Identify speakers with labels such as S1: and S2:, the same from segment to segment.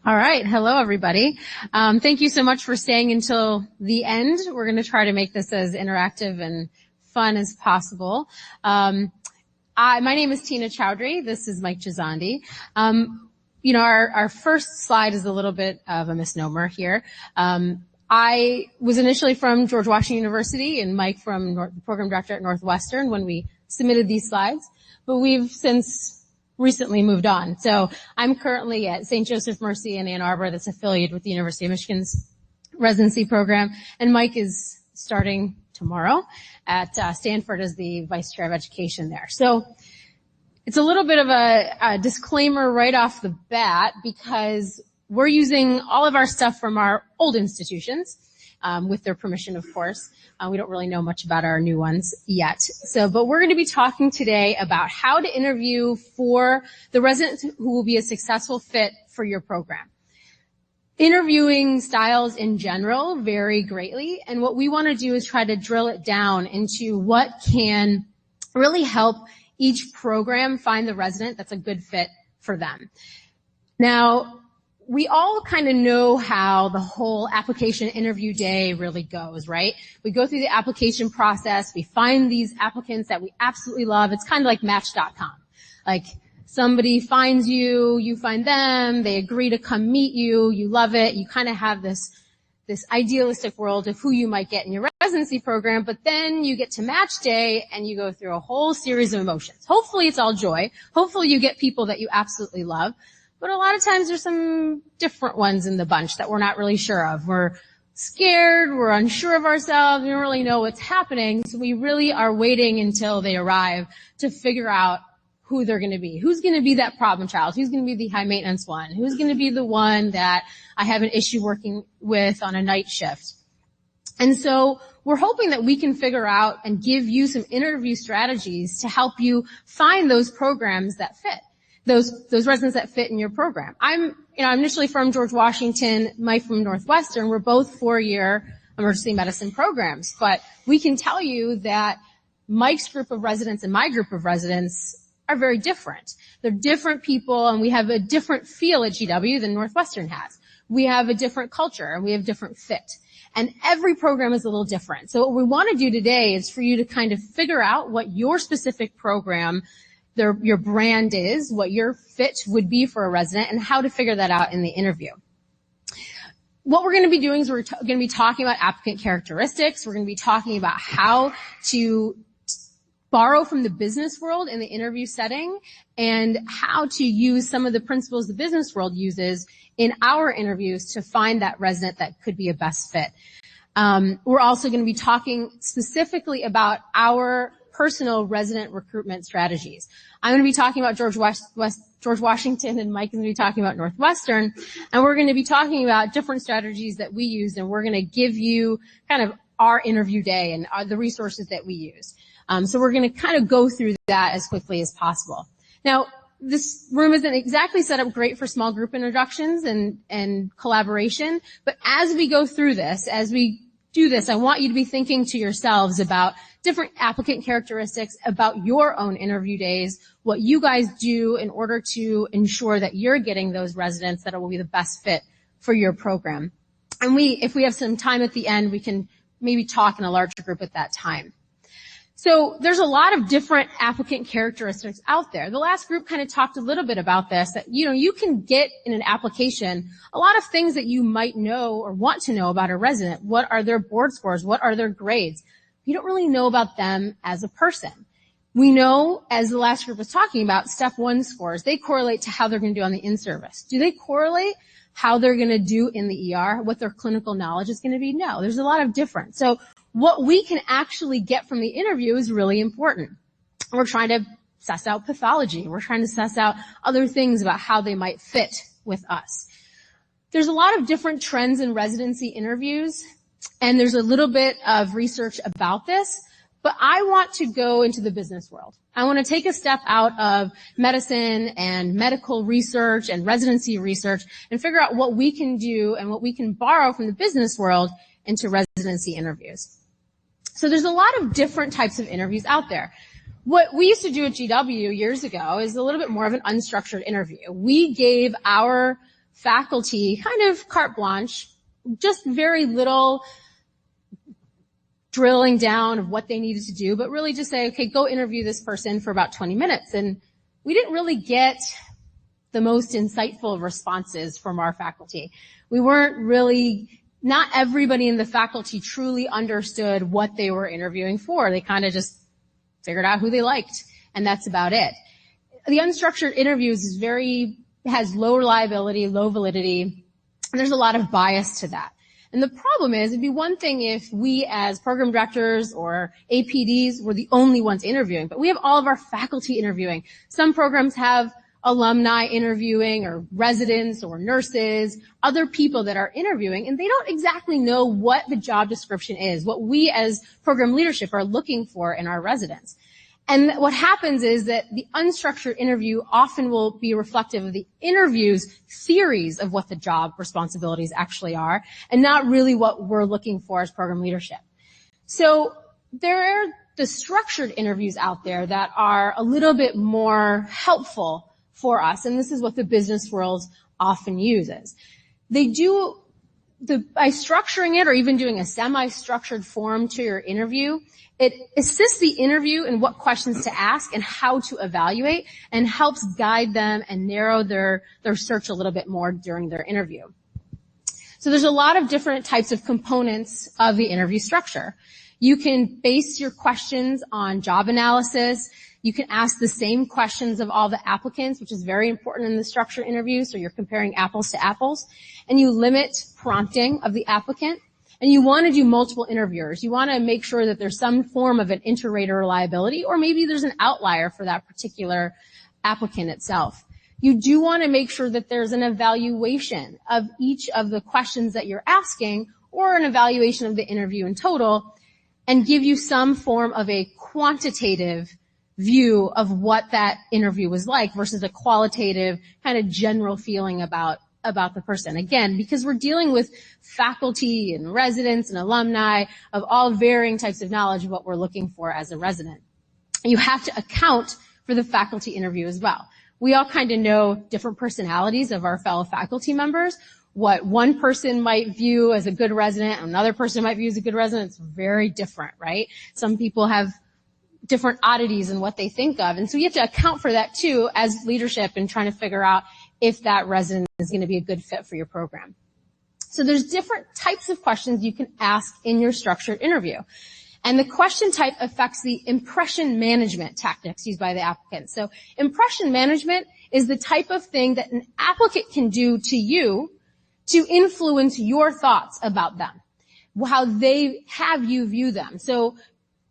S1: All right. Hello, everybody. Thank you so much for staying until the end. We're going to try to make this as interactive and fun as possible. My name is Tina Chowdhury. This is Mike Gisandi. Our first slide is a little bit of a misnomer here. I was initially from George Washington University and Mike from the program director at Northwestern when we submitted these slides, but we've since recently moved on. So I'm currently at St. Joseph Mercy in Ann Arbor that's affiliated with the University of Michigan's residency program, and Mike is starting tomorrow at Stanford as the vice chair of education there. So it's a little bit of a disclaimer right off the bat because we're using all of our stuff from our old institutions, with their permission, of course. We don't really know much about our new ones yet. But we're going to be talking today about how to interview for the resident who will be a successful fit for your program. Interviewing styles in general vary greatly, and what we want to do is try to drill it down into what can really help each program find the resident that's a good fit for them. Now, we all kind of know how the whole application interview day really goes, right? We go through the application process, we find these applicants that we absolutely love. It's kind of like Match.com. Like, somebody finds you, you find them, they agree to come meet you, you love it, you kind of have this idealistic world of who you might get in your residency program, but then you get to match day and you go through a whole series of emotions. Hopefully it's all joy. Hopefully you get people that you absolutely love. But a lot of times there's some different ones in the bunch that we're not really sure of. We're scared, we're unsure of ourselves, we don't really know what's happening, so we really are waiting until they arrive to figure out who they're going to be. Who's going to be that problem child? Who's going to be the high maintenance one? Who's going to be the one that I have an issue working with on a night shift? And so we're hoping that we can figure out and give you some interview strategies to help you find those programs that fit. Those residents that fit in your program. I'm initially from George Washington, Mike from Northwestern. We're both 4-year emergency medicine programs, but we can tell you that Mike's group of residents and my group of residents are very different. They're different people, and we have a different feel at GW than Northwestern has. We have a different culture, and we have different fit. And every program is a little different. So what we want to do today is for you to kind of figure out what your specific program your brand is, what your fit would be for a resident, and how to figure that out in the interview. What we're going to be doing is we're going to be talking about applicant characteristics. We're going to be talking about how to borrow from the business world in the interview setting and how to use some of the principles the business world uses in our interviews to find that resident that could be a best fit. We're also going to be talking specifically about our personal resident recruitment strategies. I'm going to be talking about George Washington, and Mike is going to be talking about Northwestern, and we're going to be talking about different strategies that we use, and we're going to give you kind of our interview day and the resources that we use. So we're going to kind of go through that as quickly as possible. Now, this room isn't exactly set up great for small group introductions and collaboration, but as we go through this, as we do this, I want you to be thinking to yourselves about different applicant characteristics, about your own interview days, what you guys do in order to ensure that you're getting those residents that will be the best fit for your program. And if we have some time at the end, we can maybe talk in a larger group at that time. So there's a lot of different applicant characteristics out there. The last group kind of talked a little bit about this, that, you can get in an application a lot of things that you might know or want to know about a resident. What are their board scores? What are their grades? You don't really know about them as a person. We know, as the last group was talking about, Step 1 scores. They correlate to how they're going to do on the in-service. Do they correlate how they're going to do in the ER, what their clinical knowledge is going to be? No, there's a lot of difference. So what we can actually get from the interview is really important. We're trying to suss out pathology. We're trying to suss out other things about how they might fit with us. There's a lot of different trends in residency interviews, and there's a little bit of research about this, but I want to go into the business world. I want to take a step out of medicine and medical research and residency research and figure out what we can do and what we can borrow from the business world into residency interviews. So there's a lot of different types of interviews out there. What we used to do at GW years ago is a little bit more of an unstructured interview. We gave our faculty kind of carte blanche, just very little drilling down of what they needed to do, but really just say, okay, go interview this person for about 20 minutes. And we didn't really get the most insightful responses from our faculty. We weren't really, not everybody in the faculty truly understood what they were interviewing for. They kind of just figured out who they liked, and that's about it. The unstructured interviews has low reliability, low validity, and there's a lot of bias to that. And the problem is, it'd be one thing if we as program directors or APDs were the only ones interviewing, but we have all of our faculty interviewing. Some programs have alumni interviewing or residents or nurses, other people that are interviewing, and they don't exactly know what the job description is, what we as program leadership are looking for in our residents. And what happens is that the unstructured interview often will be reflective of the interview's theories of what the job responsibilities actually are, and not really what we're looking for as program leadership. So there are the structured interviews out there that are a little bit more helpful for us, and this is what the business world often uses. They do, by structuring it or even doing a semi-structured form to your interview, it assists the interview in what questions to ask and how to evaluate, and helps guide them and narrow their search a little bit more during their interview. So there's a lot of different types of components of the interview structure. You can base your questions on job analysis. You can ask the same questions of all the applicants, which is very important in the structured interview, so you're comparing apples to apples. And you limit prompting of the applicant. And you want to do multiple interviewers. You want to make sure that there's some form of an inter-rater reliability, or maybe there's an outlier for that particular applicant itself. You do want to make sure that there's an evaluation of each of the questions that you're asking, or an evaluation of the interview in total, and give you some form of a quantitative view of what that interview was like versus a qualitative kind of general feeling about the person. Again, because we're dealing with faculty and residents and alumni of all varying types of knowledge of what we're looking for as a resident. You have to account for the faculty interview as well. We all kind of know different personalities of our fellow faculty members. What one person might view as a good resident, another person might view as a good resident, it's very different, right? Some people have different oddities in what they think of. And so you have to account for that too as leadership in trying to figure out if that resident is going to be a good fit for your program. So there's different types of questions you can ask in your structured interview. And the question type affects the impression management tactics used by the applicant. So impression management is the type of thing that an applicant can do to you to influence your thoughts about them, how they have you view them. So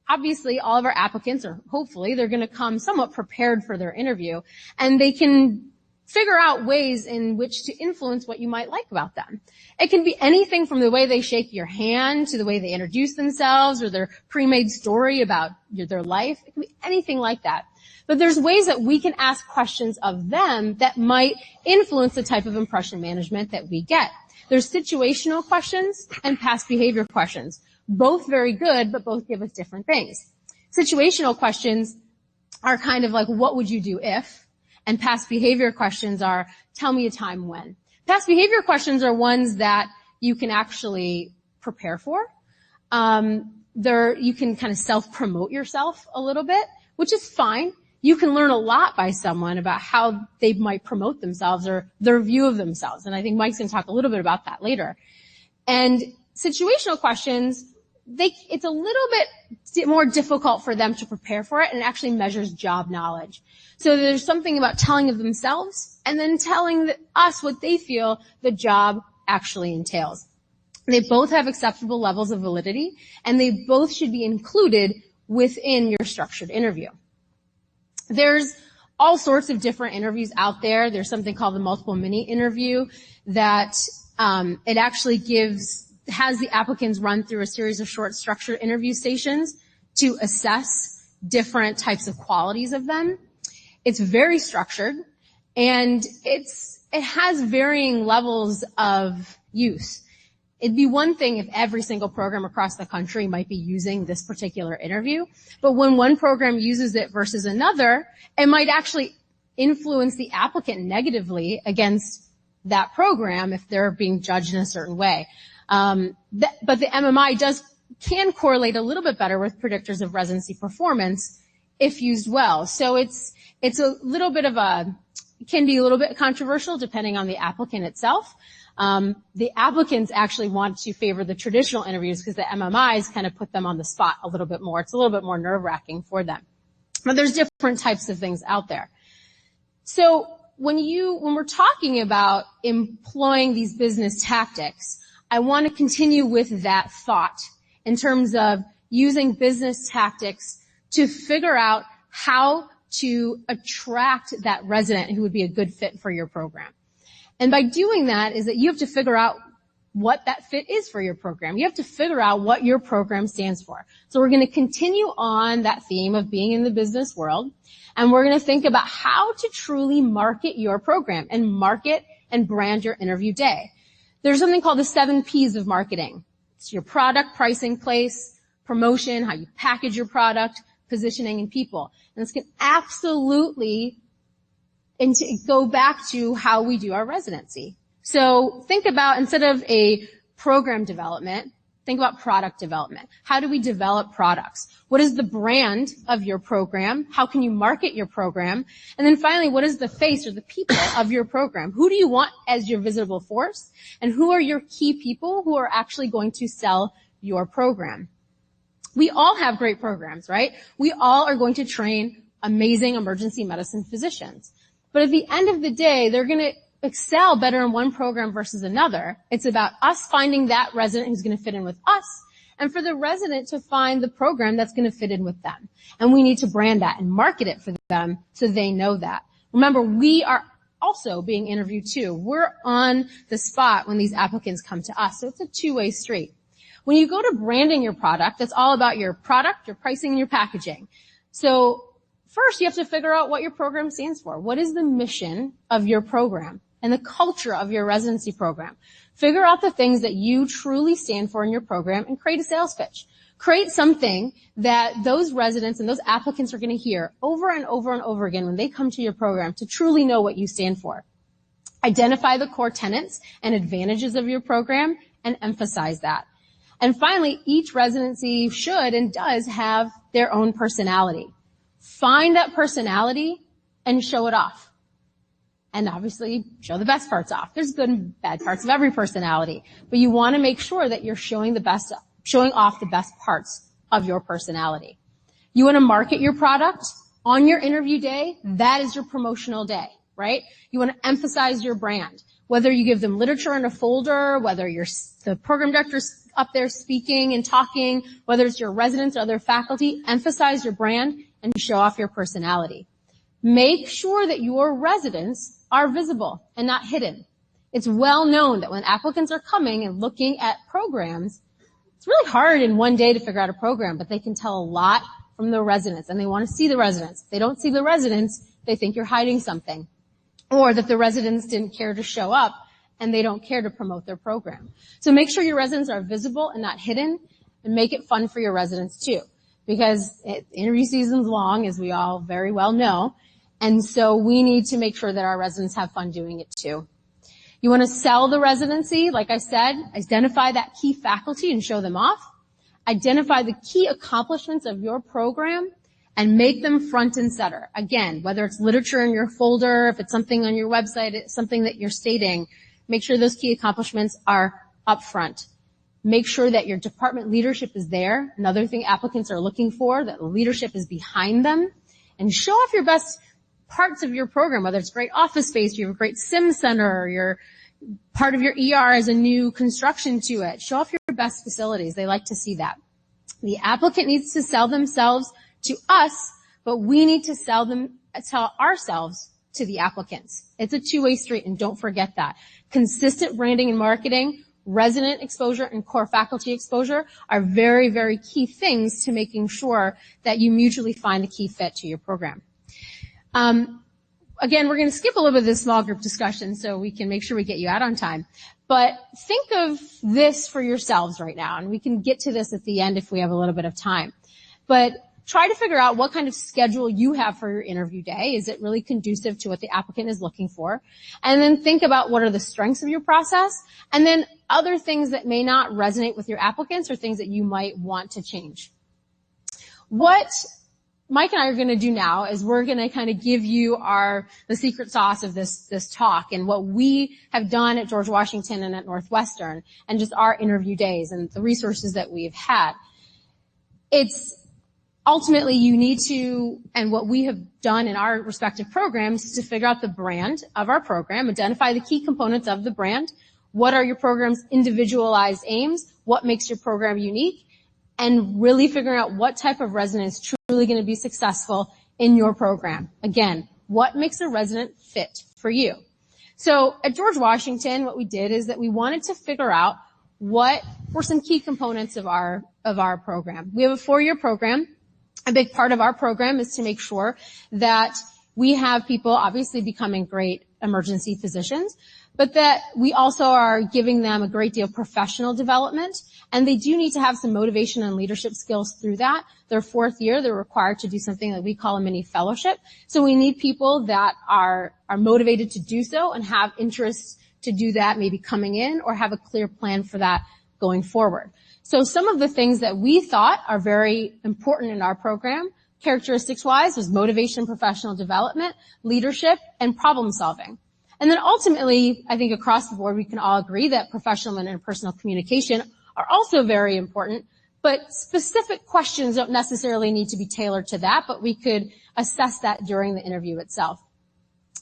S1: obviously all of our applicants, or hopefully, they're going to come somewhat prepared for their interview, and they can figure out ways in which to influence what you might like about them. It can be anything from the way they shake your hand to the way they introduce themselves or their pre-made story about their life. It can be anything like that. But there's ways that we can ask questions of them that might influence the type of impression management that we get. There's situational questions and past behavior questions. Both very good, but both give us different things. Situational questions are kind of like, what would you do if? And past behavior questions are, tell me a time when. Past behavior questions are ones that you can actually prepare for. You can kind of self-promote yourself a little bit, which is fine. You can learn a lot by someone about how they might promote themselves or their view of themselves. And I think Mike's going to talk a little bit about that later. And situational questions, it's a little bit more difficult for them to prepare for it, and it actually measures job knowledge. So there's something about telling of themselves and then telling us what they feel the job actually entails. They both have acceptable levels of validity, and they both should be included within your structured interview. There's all sorts of different interviews out there. There's something called the multiple mini interview that it actually has the applicants run through a series of short structured interview stations to assess different types of qualities of them. It's very structured, and it has varying levels of use. It'd be one thing if every single program across the country might be using this particular interview, but when one program uses it versus another, it might actually influence the applicant negatively against that program if they're being judged in a certain way. But the MMI can correlate a little bit better with predictors of residency performance if used well. So it's a little bit can be a little bit controversial depending on the applicant itself. The applicants actually want to favor the traditional interviews because the MMIs kind of put them on the spot a little bit more. It's a little bit more nerve-wracking for them. But there's different types of things out there. So when we're talking about employing these business tactics, I want to continue with that thought in terms of using business tactics to figure out how to attract that resident who would be a good fit for your program. And by doing that is that you have to figure out what that fit is for your program. You have to figure out what your program stands for. So we're going to continue on that theme of being in the business world, and we're going to think about how to truly market your program and market and brand your interview day. There's something called the 7 P's of marketing. It's your product, pricing, place, promotion, how you package your product, positioning, and people. And this can absolutely go back to how we do our residency. So think about, instead of a program development, think about product development. How do we develop products? What is the brand of your program? How can you market your program? And then finally, what is the face or the people of your program? Who do you want as your visible force? And who are your key people who are actually going to sell your program? We all have great programs, right? We all are going to train amazing emergency medicine physicians. But at the end of the day, they're going to excel better in one program versus another. It's about us finding that resident who's going to fit in with us, and for the resident to find the program that's going to fit in with them. And we need to brand that and market it for them so they know that. Remember, we are also being interviewed too. We're on the spot when these applicants come to us. So it's a two-way street. When you go to branding your product, that's all about your product, your pricing, and your packaging. So first, you have to figure out what your program stands for. What is the mission of your program and the culture of your residency program? Figure out the things that you truly stand for in your program and create a sales pitch. Create something that those residents and those applicants are going to hear over and over and over again when they come to your program to truly know what you stand for. Identify the core tenets and advantages of your program and emphasize that. And finally, each residency should and does have their own personality. Find that personality and show it off. And obviously, show the best parts off. There's good and bad parts of every personality, but you want to make sure that you're showing off the best parts of your personality. You want to market your product on your interview day. That is your promotional day, right? You want to emphasize your brand. Whether you give them literature in a folder, whether the program director's up there speaking and talking, whether it's your residents or other faculty, emphasize your brand and show off your personality. Make sure that your residents are visible and not hidden. It's well known that when applicants are coming and looking at programs, it's really hard in one day to figure out a program, but they can tell a lot from the residents, and they want to see the residents. If they don't see the residents, they think you're hiding something, or that the residents didn't care to show up and they don't care to promote their program. So make sure your residents are visible and not hidden, and make it fun for your residents too, because interview season's long, as we all very well know. And so we need to make sure that our residents have fun doing it too. You want to sell the residency, like I said, identify that key faculty and show them off. Identify the key accomplishments of your program and make them front and center. Again, whether it's literature in your folder, if it's something on your website, it's something that you're stating, make sure those key accomplishments are up front. Make sure that your department leadership is there. Another thing applicants are looking for, that leadership is behind them. And show off your best parts of your program, whether it's great office space, you have a great sim center, or your part of your ER has a new construction to it. Show off your best facilities. They like to see that. The applicant needs to sell themselves to us, but we need to sell ourselves to the applicants. It's a two-way street, and don't forget that. Consistent branding and marketing, resident exposure, and core faculty exposure are very, very key things to making sure that you mutually find a key fit to your program. Again, we're going to skip a little bit of this small group discussion so we can make sure we get you out on time. But think of this for yourselves right now, and we can get to this at the end if we have a little bit of time. But try to figure out what kind of schedule you have for your interview day. Is it really conducive to what the applicant is looking for? And then think about what are the strengths of your process, and then other things that may not resonate with your applicants or things that you might want to change. What Mike and I are going to do now is we're going to kind of give you the secret sauce of this talk and what we have done at George Washington and at Northwestern and just our interview days and the resources that we've had. It's ultimately you need to, and what we have done in our respective programs is to figure out the brand of our program, identify the key components of the brand, what are your program's individualized aims, what makes your program unique, and really figuring out what type of resident is truly going to be successful in your program. Again, what makes a resident fit for you? So at George Washington, what we did is that we wanted to figure out what were some key components of our program. We have a 4-year program. A big part of our program is to make sure that we have people obviously becoming great emergency physicians, but that we also are giving them a great deal of professional development, and they do need to have some motivation and leadership skills through that. Their 4th year, they're required to do something that we call a mini fellowship. So we need people that are motivated to do so and have interest to do that, maybe coming in, or have a clear plan for that going forward. So some of the things that we thought are very important in our program, characteristics-wise, was motivation, professional development, leadership, and problem solving. And then ultimately, I think across the board, we can all agree that professional and interpersonal communication are also very important, but specific questions don't necessarily need to be tailored to that, but we could assess that during the interview itself.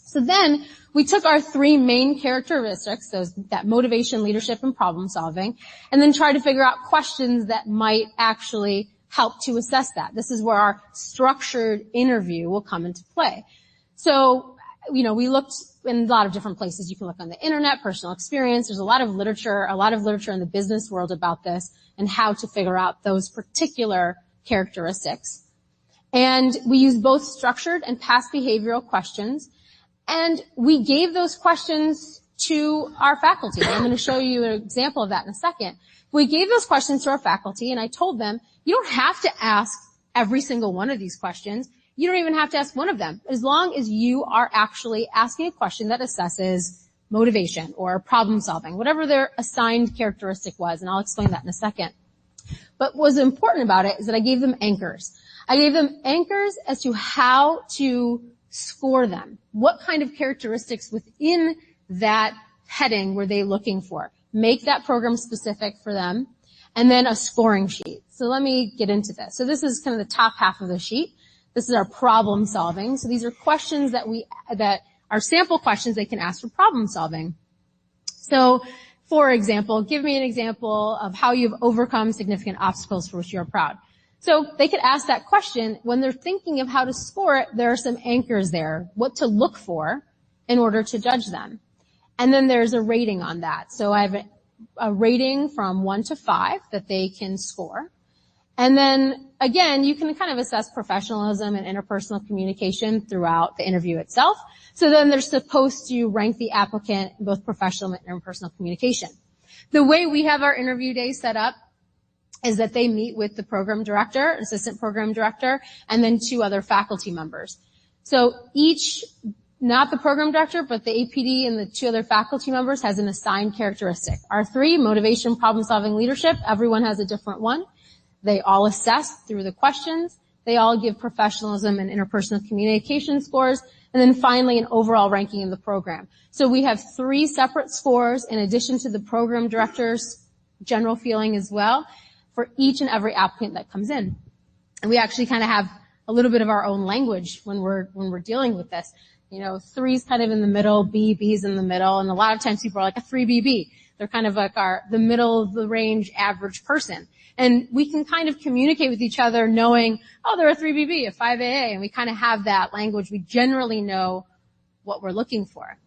S1: So then we took our 3 main characteristics, that motivation, leadership, and problem solving, and then tried to figure out questions that might actually help to assess that. This is where our structured interview will come into play. So, we looked in a lot of different places. You can look on the internet, personal experience. There's a lot of literature in the business world about this and how to figure out those particular characteristics. And we use both structured and past behavioral questions. And we gave those questions to our faculty. I'm going to show you an example of that in a second. We gave those questions to our faculty, and I told them, you don't have to ask every single one of these questions. You don't even have to ask one of them, as long as you are actually asking a question that assesses motivation or problem solving, whatever their assigned characteristic was, and I'll explain that in a second. But what was important about it is that I gave them anchors. I gave them anchors as to how to score them. What kind of characteristics within that heading were they looking for? Make that program specific for them, and then a scoring sheet. So let me get into this. So this is kind of the top half of the sheet. This is our problem solving. So these are questions that are sample questions they can ask for problem solving. So, for example, give me an example of how you've overcome significant obstacles for which you're proud. So they could ask that question. When they're thinking of how to score it, there are some anchors there, what to look for in order to judge them. And then there's a rating on that. So I have a rating from 1 to 5 that they can score. And then, again, you can kind of assess professionalism and interpersonal communication throughout the interview itself. So then they're supposed to rank the applicant in both professional and interpersonal communication. The way we have our interview day set up is that they meet with the program director, assistant program director, and then 2 other faculty members. So each, not the program director, but the APD and the 2 other faculty members has an assigned characteristic. Our 3, motivation, problem solving, leadership, everyone has a different one. They all assess through the questions. They all give professionalism and interpersonal communication scores. And then finally, an overall ranking of the program. So we have 3 separate scores in addition to the program director's general feeling as well for each and every applicant that comes in. And we actually kind of have a little bit of our own language when we're dealing with this. 3's kind of in the middle, B's in the middle, and a lot of times people are like a 3BB. They're kind of like the middle of the range average person. And we can kind of communicate with each other knowing, they're a 3BB, a 5AA, and we kind of have that language. We generally know what we're looking for.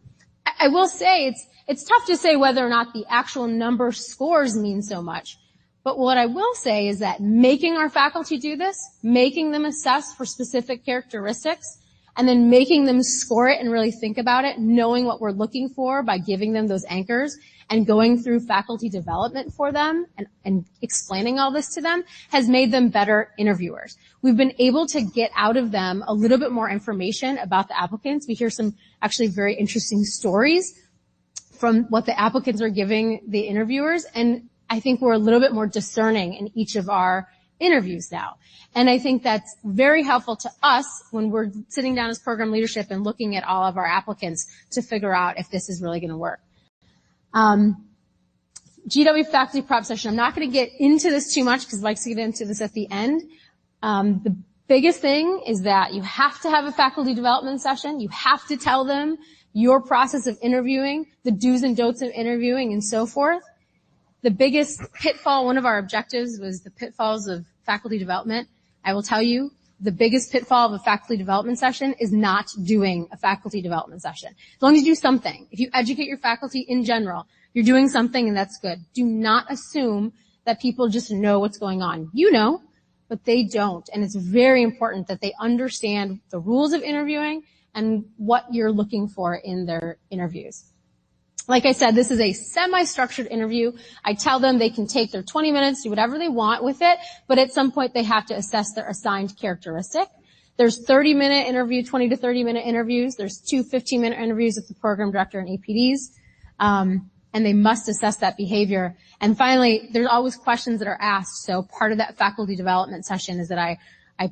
S1: I will say it's tough to say whether or not the actual number scores mean so much. But what I will say is that making our faculty do this, making them assess for specific characteristics, and then making them score it and really think about it, knowing what we're looking for by giving them those anchors, and going through faculty development for them and explaining all this to them has made them better interviewers. We've been able to get out of them a little bit more information about the applicants. We hear some actually very interesting stories from what the applicants are giving the interviewers, and I think we're a little bit more discerning in each of our interviews now. And I think that's very helpful to us when we're sitting down as program leadership and looking at all of our applicants to figure out if this is really going to work. GW faculty prep session. I'm not going to get into this too much because I'd like to get into this at the end. The biggest thing is that you have to have a faculty development session. You have to tell them your process of interviewing, the do's and don'ts of interviewing, and so forth. The biggest pitfall, one of our objectives was the pitfalls of faculty development. I will tell you, the biggest pitfall of a faculty development session is not doing a faculty development session. As long as you do something, if you educate your faculty in general, you're doing something and that's good. Do not assume that people just know what's going on. You know, but they don't. And it's very important that they understand the rules of interviewing and what you're looking for in their interviews. Like I said, this is a semi-structured interview. I tell them they can take their 20 minutes, do whatever they want with it, but at some point they have to assess their assigned characteristic. There's 30-minute interview, 20 to 30-minute interviews. There's 2 15-minute interviews with the program director and APDs, and they must assess that behavior. And finally, there's always questions that are asked. So part of that faculty development session is that I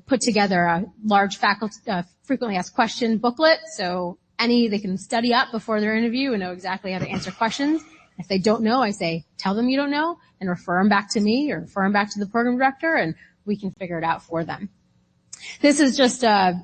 S1: put together a large faculty frequently asked question booklet, so they can study up before their interview and know exactly how to answer questions. If they don't know, I say, tell them you don't know and refer them back to me or refer them back to the program director, and we can figure it out for them. This is just a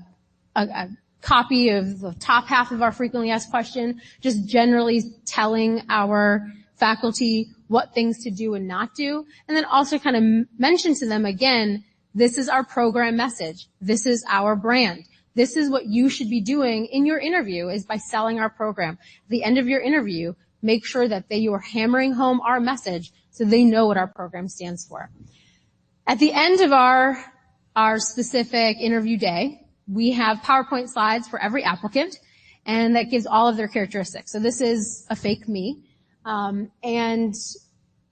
S1: copy of the top half of our frequently asked question, just generally telling our faculty what things to do and not do, and then also kind of mention to them again, this is our program message. This is our brand. This is what you should be doing in your interview is by selling our program. At the end of your interview, make sure that you are hammering home our message so they know what our program stands for. At the end of our specific interview day, we have PowerPoint slides for every applicant, and that gives all of their characteristics. So this is a fake me, and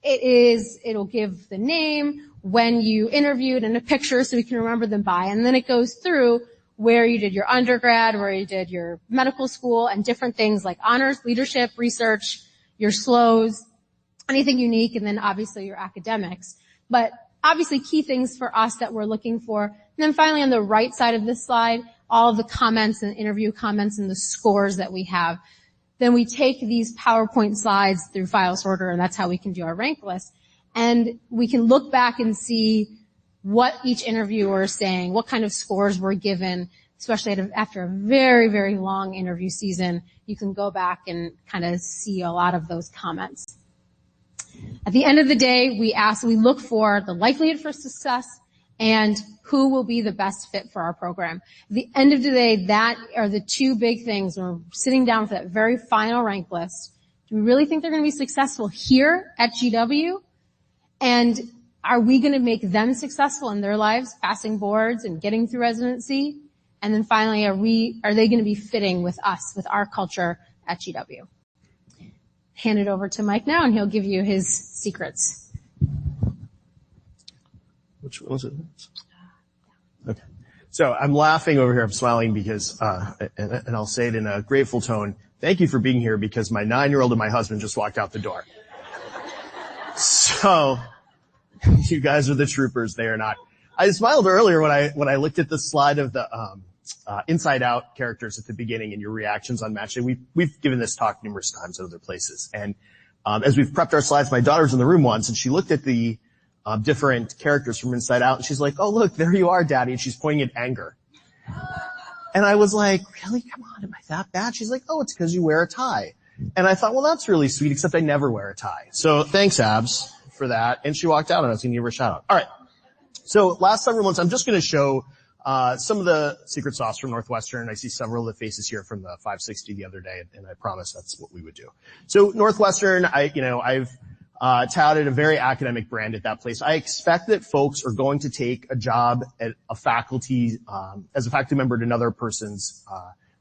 S1: it'll give the name, when you interviewed, and a picture so we can remember them by, and then it goes through where you did your undergrad, where you did your medical school, and different things like honors, leadership, research, your SLOs, anything unique, and then obviously your academics. But obviously key things for us that we're looking for. And then finally on the right side of this slide, all of the comments and interview comments and the scores that we have. Then we take these PowerPoint slides through file sorter, and that's how we can do our rank list. And we can look back and see what each interviewer is saying, what kind of scores were given, especially after a very, very long interview season. You can go back and kind of see a lot of those comments. At the end of the day, we look for the likelihood for success and who will be the best fit for our program. At the end of the day, that are the two big things. When we're sitting down for that very final rank list, do we really think they're going to be successful here at GW? And are we going to make them successful in their lives, passing boards and getting through residency? And then finally, are they going to be fitting with us, with our culture at GW? Hand it over to Mike now, and he'll give you his secrets.
S2: Which one was it? Okay. So I'm laughing over here. I'm smiling because, and I'll say it in a grateful tone, thank you for being here because my 9-year-old and my husband just walked out the door. So, you guys are the troopers. They are not. I smiled earlier when I looked at the slide of the Inside Out characters at the beginning and your reactions on match day. We've given this talk numerous times at other places, and as we've prepped our slides, my daughter's in the room once, and she looked at the different characters from Inside Out, and she's like, "Oh, look, there you are, Daddy," and she's pointing at anger. And I was like, "Really? Come on, am I that bad?" She's like, "Oh, it's because you wear a tie." And I thought, well, that's really sweet, except I never wear a tie. So thanks, Abs, for that. And she walked out, and I was going to give her a shout out. All right. So last summer months, I'm just going to show some of the secret sauce from Northwestern. I see several of the faces here from the 560 the other day, and I promise that's what we would do. So Northwestern, I've touted a very academic brand at that place. I expect that folks are going to take a job at a faculty, as a faculty member at another person's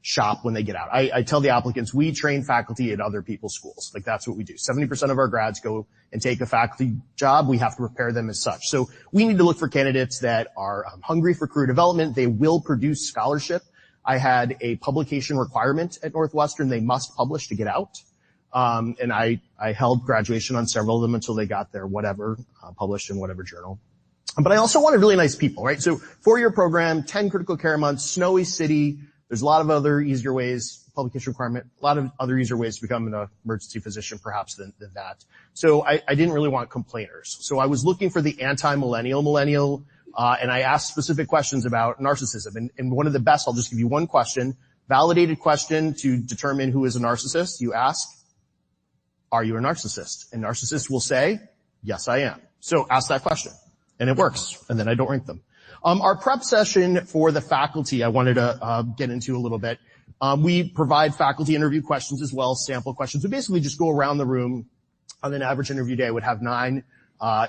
S2: shop when they get out. I tell the applicants, we train faculty at other people's schools. Like, that's what we do. 70% of our grads go and take a faculty job. We have to prepare them as such. So we need to look for candidates that are hungry for career development. They will produce scholarship. I had a publication requirement at Northwestern. They must publish to get out. And I held graduation on several of them until they got their whatever, published in whatever journal. But I also wanted really nice people, right? So 4-year program, 10 critical care months, snowy city. There's a lot of other easier ways, publication requirement, a lot of other easier ways to become an emergency physician perhaps than that. So I didn't really want complainers. So I was looking for the anti-millennial, and I asked specific questions about narcissism. And one of the best, I'll just give you one question, validated question to determine who is a narcissist. You ask, are you a narcissist? And narcissists will say, yes, I am. So ask that question. And it works. And then I don't rank them. Our prep session for the faculty, I wanted to get into a little bit. We provide faculty interview questions as well, sample questions. We basically just go around the room. On an average interview day, I would have 9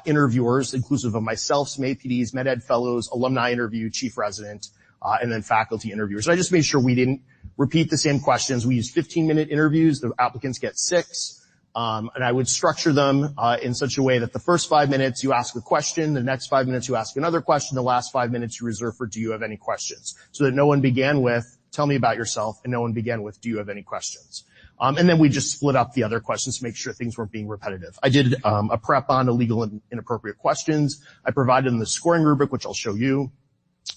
S2: interviewers, inclusive of myself, some APDs, med ed fellows, alumni interview, chief resident, and then faculty interviewers. I just made sure we didn't repeat the same questions. We used 15-minute interviews. The applicants get 6. And I would structure them in such a way that the first 5 minutes you ask a question, the next 5 minutes you ask another question, the last 5 minutes you reserve for do you have any questions, so that no one began with tell me about yourself and no one began with do you have any questions. And then we just split up the other questions to make sure things weren't being repetitive. I did a prep on illegal and inappropriate questions. I provided them the scoring rubric, which I'll show you.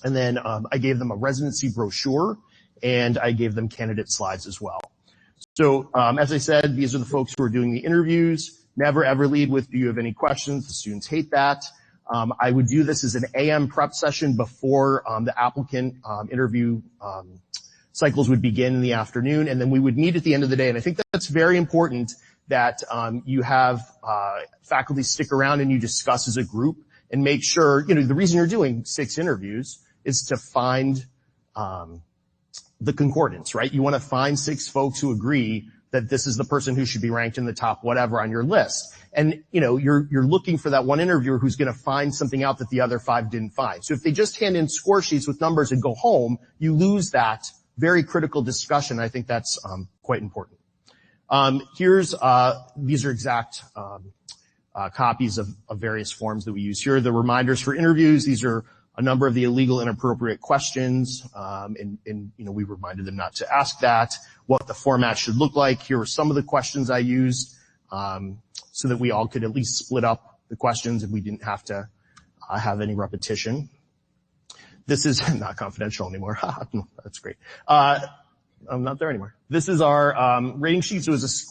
S2: And then I gave them a residency brochure, and I gave them candidate slides as well. So, as I said, these are the folks who are doing the interviews. Never ever lead with, do you have any questions? The students hate that. I would do this as an AM prep session before the applicant interview cycles would begin in the afternoon, and then we would meet at the end of the day. And I think that's very important that you have faculty stick around and you discuss as a group and make sure, the reason you're doing 6 interviews is to find the concordance, right? You want to find 6 folks who agree that this is the person who should be ranked in the top whatever on your list. And, you're looking for that one interviewer who's going to find something out that the other 5 didn't find. So if they just hand in score sheets with numbers and go home, you lose that very critical discussion. I think that's quite important. These are exact copies of various forms that we use. Here are the reminders for interviews. These are a number of the illegal and inappropriate questions, and we reminded them not to ask that, what the format should look like. Here are some of the questions I used, so that we all could at least split up the questions and we didn't have to have any repetition. This is not confidential anymore. That's great. I'm not there anymore. This is our rating sheet. So it was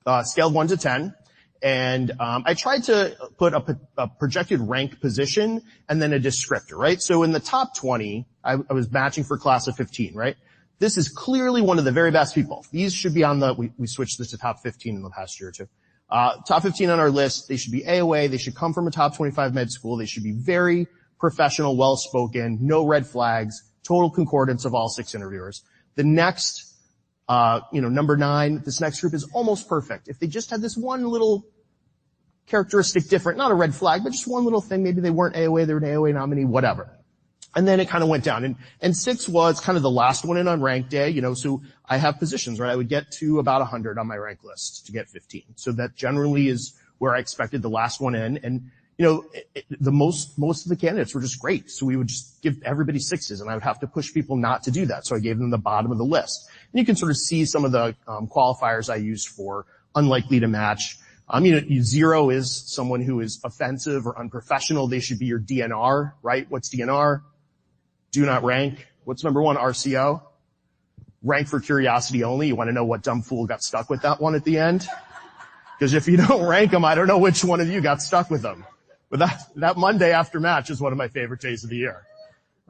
S2: a scale of 1 to 10. And I tried to put a projected rank position and then a descriptor, right? So in the top 20, I was matching for class of 15, right? This is clearly one of the very best people. These should be on we switched this to top 15 in the past year or two. Top 15 on our list. They should be AOA. They should come from a top 25 med school. They should be very professional, well-spoken, no red flags, total concordance of all 6 interviewers. The next, number 9, this next group is almost perfect. If they just had this one little characteristic different, not a red flag, but just one little thing, maybe they weren't AOA, they were an AOA nominee, whatever. And then it kind of went down. And 6 was kind of the last one in on rank day, so I have positions, right? I would get to about 100 on my rank list to get 15. So that generally is where I expected the last one in. And most of the candidates were just great. So we would just give everybody 6s, and I would have to push people not to do that. So I gave them the bottom of the list. And you can sort of see some of the qualifiers I used for unlikely to match. 0 is someone who is offensive or unprofessional. They should be your DNR, right? What's DNR? Do not rank. What's number 1? RCO. Rank for curiosity only. You want to know what dumb fool got stuck with that one at the end? Because if you don't rank them, I don't know which one of you got stuck with them. But that Monday after match is one of my favorite days of the year.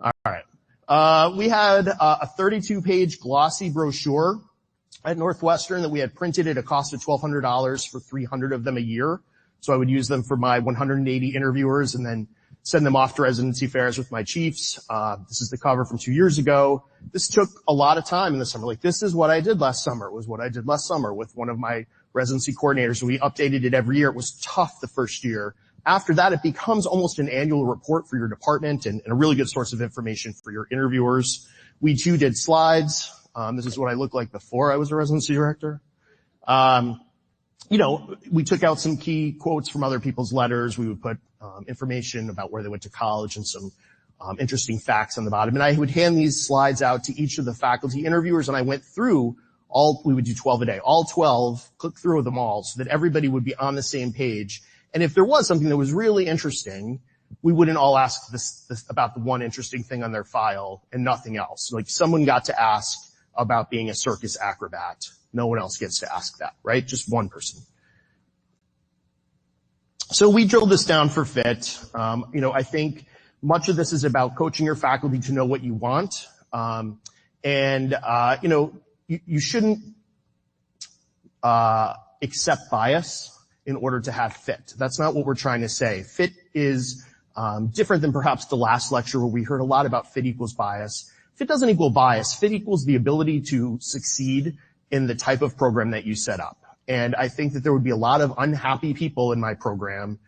S2: All right. We had a 32-page glossy brochure at Northwestern that we had printed at a cost of $1,200 for 300 of them a year. So I would use them for my 180 interviewers and then send them off to residency fairs with my chiefs. This is the cover from 2 years ago. This took a lot of time in the summer. Like, this is what I did last summer. It was what I did last summer with one of my residency coordinators. We updated it every year. It was tough the first year. After that, it becomes almost an annual report for your department and a really good source of information for your interviewers. We too did slides. This is what I looked like before I was a residency director. We took out some key quotes from other people's letters. We would put information about where they went to college and some interesting facts on the bottom. And I would hand these slides out to each of the faculty interviewers, and I went through we would do 12 a day, all 12, click through them all so that everybody would be on the same page. And if there was something that was really interesting, we wouldn't all ask this about the one interesting thing on their file and nothing else. Like someone got to ask about being a circus acrobat. No one else gets to ask that, right? Just one person. So we drilled this down for fit. I think much of this is about coaching your faculty to know what you want. You shouldn't accept bias in order to have fit. That's not what we're trying to say. Fit is different than perhaps the last lecture where we heard a lot about fit equals bias. Fit doesn't equal bias. Fit equals the ability to succeed in the type of program that you set up. And I think that there would be a lot of unhappy people in my program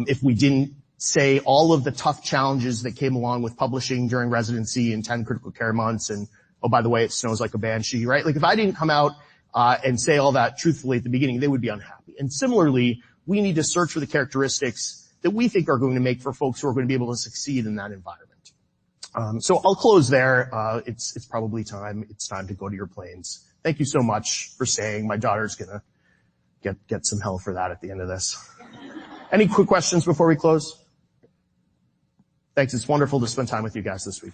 S2: if we didn't say all of the tough challenges that came along with publishing during residency and 10 critical care months and, oh, by the way, it snows like a banshee, right? Like if I didn't come out and say all that truthfully at the beginning, they would be unhappy. And similarly, we need to search for the characteristics that we think are going to make for folks who are going to be able to succeed in that environment. So I'll close there. It's probably time. It's time to go to your planes. Thank you so much for staying. My daughter's gonna get some hell for that at the end of this. Any quick questions before we close? Thanks. It's wonderful to spend time with you guys this week.